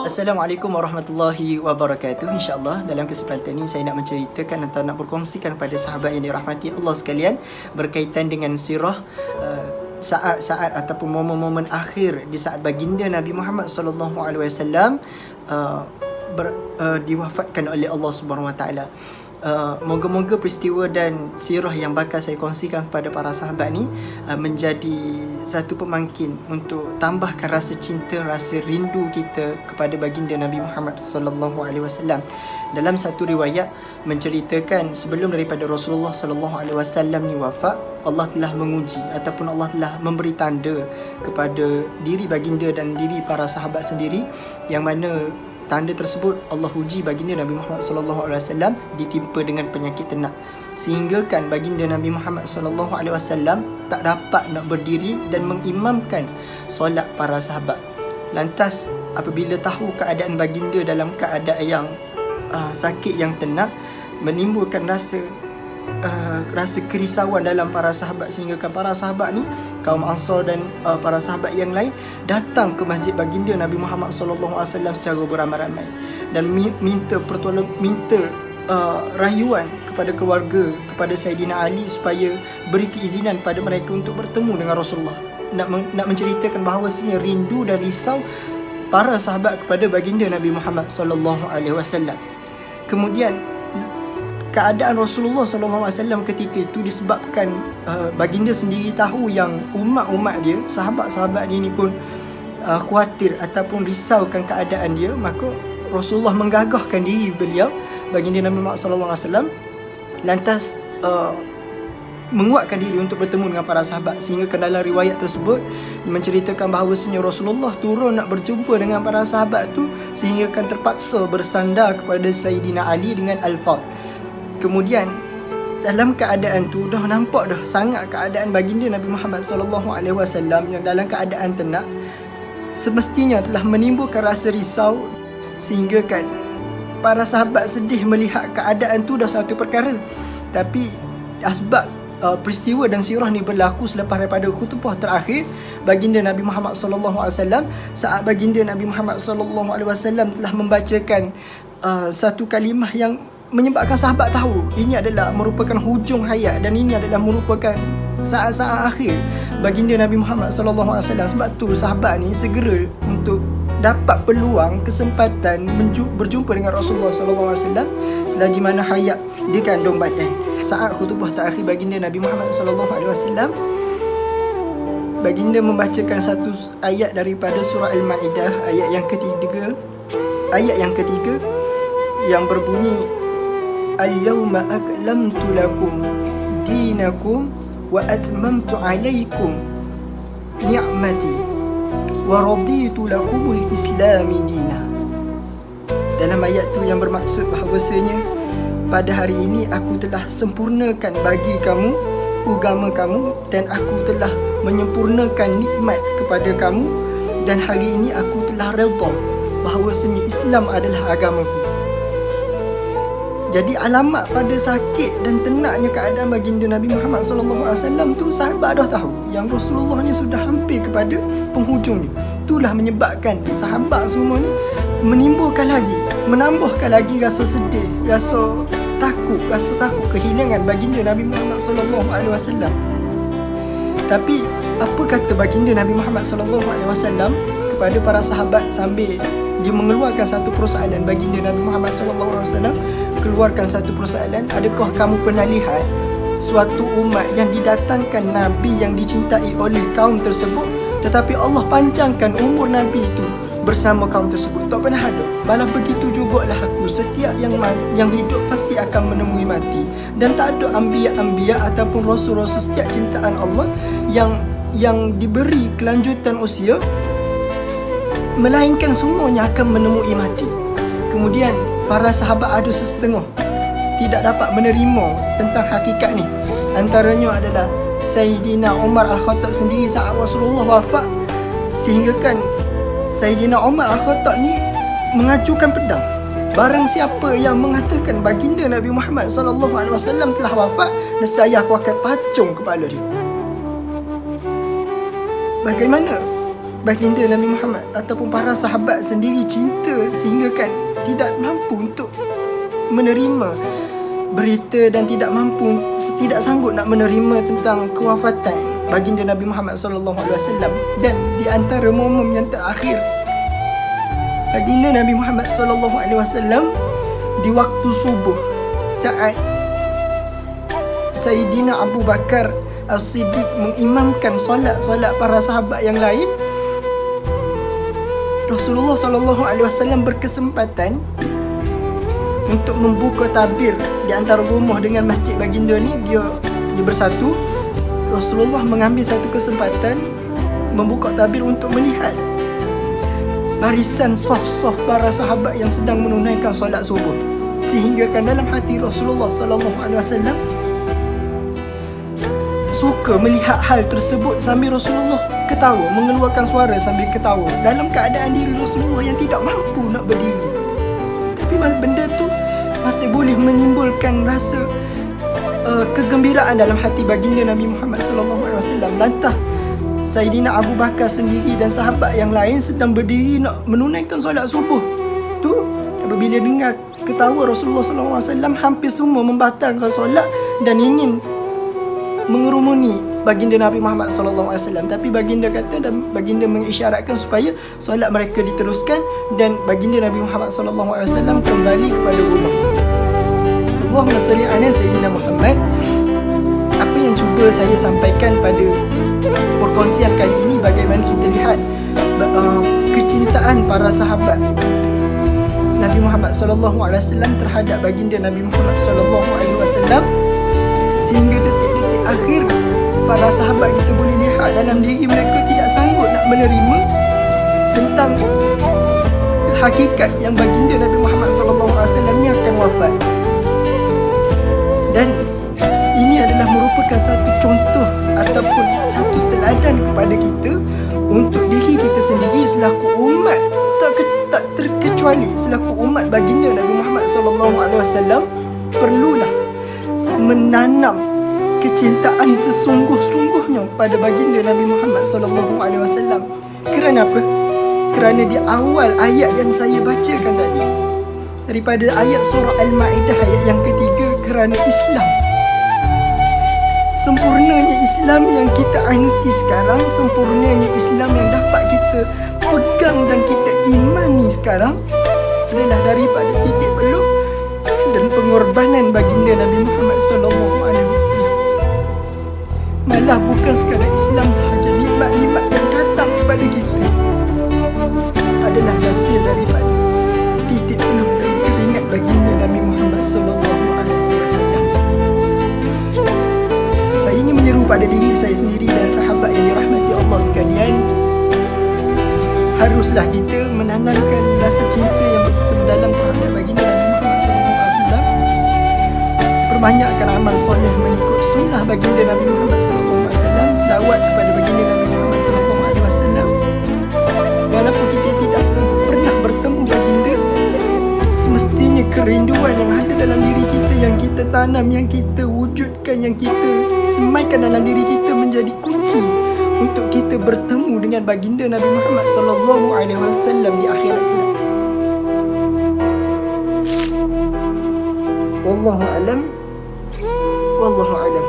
Assalamualaikum warahmatullahi wabarakatuh. InsyaAllah dalam kesempatan ini saya nak menceritakan atau nak berkongsikan pada sahabat yang dirahmati Allah sekalian berkaitan dengan sirah saat-saat ataupun momen-momen akhir di saat baginda Nabi Muhammad SAW diwafatkan oleh Allah Subhanahu Wa Taala. Moga-moga peristiwa dan sirah yang bakal saya kongsikan kepada para sahabat ni menjadi satu pemangkin untuk tambahkan rasa cinta, rasa rindu kita kepada baginda Nabi Muhammad sallallahu alaihi wasallam. Dalam satu riwayat menceritakan sebelum daripada Rasulullah sallallahu alaihi wasallam ni wafat, Allah telah menguji ataupun Allah telah memberi tanda kepada diri baginda dan diri para sahabat sendiri, yang mana tanda tersebut Allah uji baginda Nabi Muhammad sallallahu alaihi wasallam ditimpa dengan penyakit ternak, sehingga kan baginda Nabi Muhammad sallallahu alaihi wasallam tak dapat nak berdiri dan mengimamkan solat para sahabat. Lantas apabila tahu keadaan baginda dalam keadaan yang sakit yang ternak, menimbulkan rasa kerisauan dalam para sahabat, sehingga kan para sahabat ni, kaum Ansar dan para sahabat yang lain datang ke masjid baginda Nabi Muhammad SAW secara beramai-ramai dan minta rayuan kepada keluarga, kepada Saidina Ali supaya beri keizinan pada mereka untuk bertemu dengan Rasulullah, nak menceritakan bahawasanya rindu dan risau para sahabat kepada baginda Nabi Muhammad SAW. Kemudian keadaan Rasulullah SAW ketika itu disebabkan baginda sendiri tahu yang umat-umat dia, sahabat-sahabat dia ni pun khawatir ataupun risaukan keadaan dia, maka Rasulullah menggagahkan diri beliau, baginda Nabi Muhammad SAW, lantas menguatkan diri untuk bertemu dengan para sahabat, sehingga dalam riwayat tersebut menceritakan bahawasanya Rasulullah turun nak berjumpa dengan para sahabat tu, sehingga kan terpaksa bersandar kepada Sayyidina Ali dengan Al-Fat. Kemudian dalam keadaan tu dah nampak dah sangat keadaan baginda Nabi Muhammad SAW yang dalam keadaan tenang, semestinya telah menimbulkan rasa risau, sehingga kan para sahabat sedih melihat keadaan tu dah satu perkara. Tapi asbab peristiwa dan sirah ni berlaku selepas daripada khutbah terakhir baginda Nabi Muhammad SAW, saat baginda Nabi Muhammad SAW telah membacakan satu kalimah yang menyebabkan sahabat tahu ini adalah merupakan hujung hayat dan ini adalah merupakan saat-saat akhir baginda Nabi Muhammad SAW. Sebab tu sahabat ni segera untuk dapat peluang, kesempatan berjumpa dengan Rasulullah SAW selagi mana hayat di kandung badan. Saat khutbah terakhir baginda Nabi Muhammad SAW, baginda membacakan satu ayat daripada surah Al-Ma'idah, ayat yang ketiga yang berbunyi, Al-yawma aklamtu lakum dinakum wa atmamtu alaikum ni'mati wa raditu lakumul islami dina. Dalam ayat tu yang bermaksud bahawasanya pada hari ini aku telah sempurnakan bagi kamu agama kamu, dan aku telah menyempurnakan nikmat kepada kamu, dan hari ini aku telah redha bahawasanya Islam adalah agamaku. Jadi alamat pada sakit dan tenaknya keadaan baginda Nabi Muhammad SAW tu sahabat dah tahu yang Rasulullah ni sudah hampir kepada penghujungnya. Itulah menyebabkan sahabat semua ni menambahkan lagi rasa sedih, rasa takut kehilangan baginda Nabi Muhammad SAW. Tapi apa kata baginda Nabi Muhammad SAW kepada para sahabat sambil dia mengeluarkan satu persoalan? Baginda Nabi Muhammad SAW keluarkan satu persoalan, adakah kamu pernah lihat suatu umat yang didatangkan Nabi yang dicintai oleh kaum tersebut, tetapi Allah panjangkan umur Nabi itu bersama kaum tersebut? Tak pernah ada. Balah begitu jugalah aku, setiap yang hidup pasti akan menemui mati, dan tak ada anbiya ataupun rasul-rasul setiap ciptaan Allah yang diberi kelanjutan usia, melainkan semuanya akan menemui mati. Kemudian para sahabat ada sesetengah tidak dapat menerima tentang hakikat ni. Antaranya adalah Sayyidina Umar Al-Khattab sendiri saat Rasulullah wafat, sehingga kan Sayyidina Umar Al-Khattab ni mengajukan pedang. Barang siapa yang mengatakan baginda Nabi Muhammad SAW telah wafat, nescaya aku akan pacung kepala dia. Bagaimana baginda Nabi Muhammad ataupun para sahabat sendiri cinta sehingga kan tidak mampu untuk menerima berita dan tidak sanggup nak menerima tentang kewafatan baginda Nabi Muhammad SAW. Dan di antara momen yang terakhir, baginda Nabi Muhammad SAW di waktu subuh, saat Sayyidina Abu Bakar As-Siddiq mengimamkan solat para sahabat yang lain, Rasulullah SAW berkesempatan untuk membuka tabir di antara rumah dengan masjid baginda ni. Dia bersatu. Rasulullah mengambil satu kesempatan membuka tabir untuk melihat barisan saf-saf para sahabat yang sedang menunaikan solat subuh, sehingga kan dalam hati Rasulullah SAW suka melihat hal tersebut sambil Rasulullah ketawa, mengeluarkan suara sambil ketawa dalam keadaan diri Rasulullah yang tidak mampu nak berdiri. Tapi benda tu masih boleh menimbulkan rasa kegembiraan dalam hati baginda Nabi Muhammad SAW. Lantas Sayyidina Abu Bakar sendiri dan sahabat yang lain sedang berdiri nak menunaikan solat subuh tu, apabila dengar ketawa Rasulullah SAW, hampir semua membatalkan solat dan ingin mengerumuni baginda Nabi Muhammad SAW. Tapi baginda kata dan baginda mengisyaratkan supaya solat mereka diteruskan dan baginda Nabi Muhammad SAW kembali kepada rumah. Allahumma salli ala Sayyidina Muhammad. Apa yang cuba saya sampaikan pada perkongsian kali ini, bagaimana kita lihat kecintaan para sahabat Nabi Muhammad SAW terhadap baginda Nabi Muhammad SAW, sehingga detik-detik akhir para sahabat kita boleh lihat dalam diri mereka tidak sanggup nak menerima tentang hakikat yang baginda Nabi Muhammad SAW ni akan wafat. Dan ini adalah merupakan satu contoh ataupun satu teladan kepada kita untuk diri kita sendiri selaku umat, tak terkecuali selaku umat baginda Nabi Muhammad SAW, perlulah menanam kecintaan sesungguh-sungguhnya pada baginda Nabi Muhammad SAW. Kerana apa? Kerana di awal ayat yang saya bacakan tadi, daripada ayat surah Al-Ma'idah ayat yang ketiga, kerana Islam, sempurnanya Islam yang kita anuti sekarang, sempurnanya Islam yang dapat kita pegang dan kita imani sekarang adalah daripada titik peluh dan pengorbanan baginda Nabi Muhammad SAW. Malah bukan sekadar Islam sahaja, nikmat-nikmat yang datang kepada kita adalah hasil daripada titik peluh dan keringat baginda Nabi Muhammad SAW. Saya ingin menyeru pada diri saya sendiri dan sahabat yang dirahmati Allah sekalian, haruslah kita menanamkan rasa cinta yang begitu mendalam terhadap baginda Nabi Muhammad SAW. Perbanyakkan amal soleh mengikut sunnah baginda Nabi Muhammad SAW, selawat kepada baginda Nabi Muhammad SAW. Walaupun kita tidak pernah bertemu baginda, semestinya kerinduan yang ada dalam diri kita, yang kita tanam, yang kita wujudkan, yang kita semaikan dalam diri kita menjadi kunci untuk kita bertemu dengan baginda Nabi Muhammad SAW di akhirat kelak. Wallahu a'lam. Wallahu a'lam.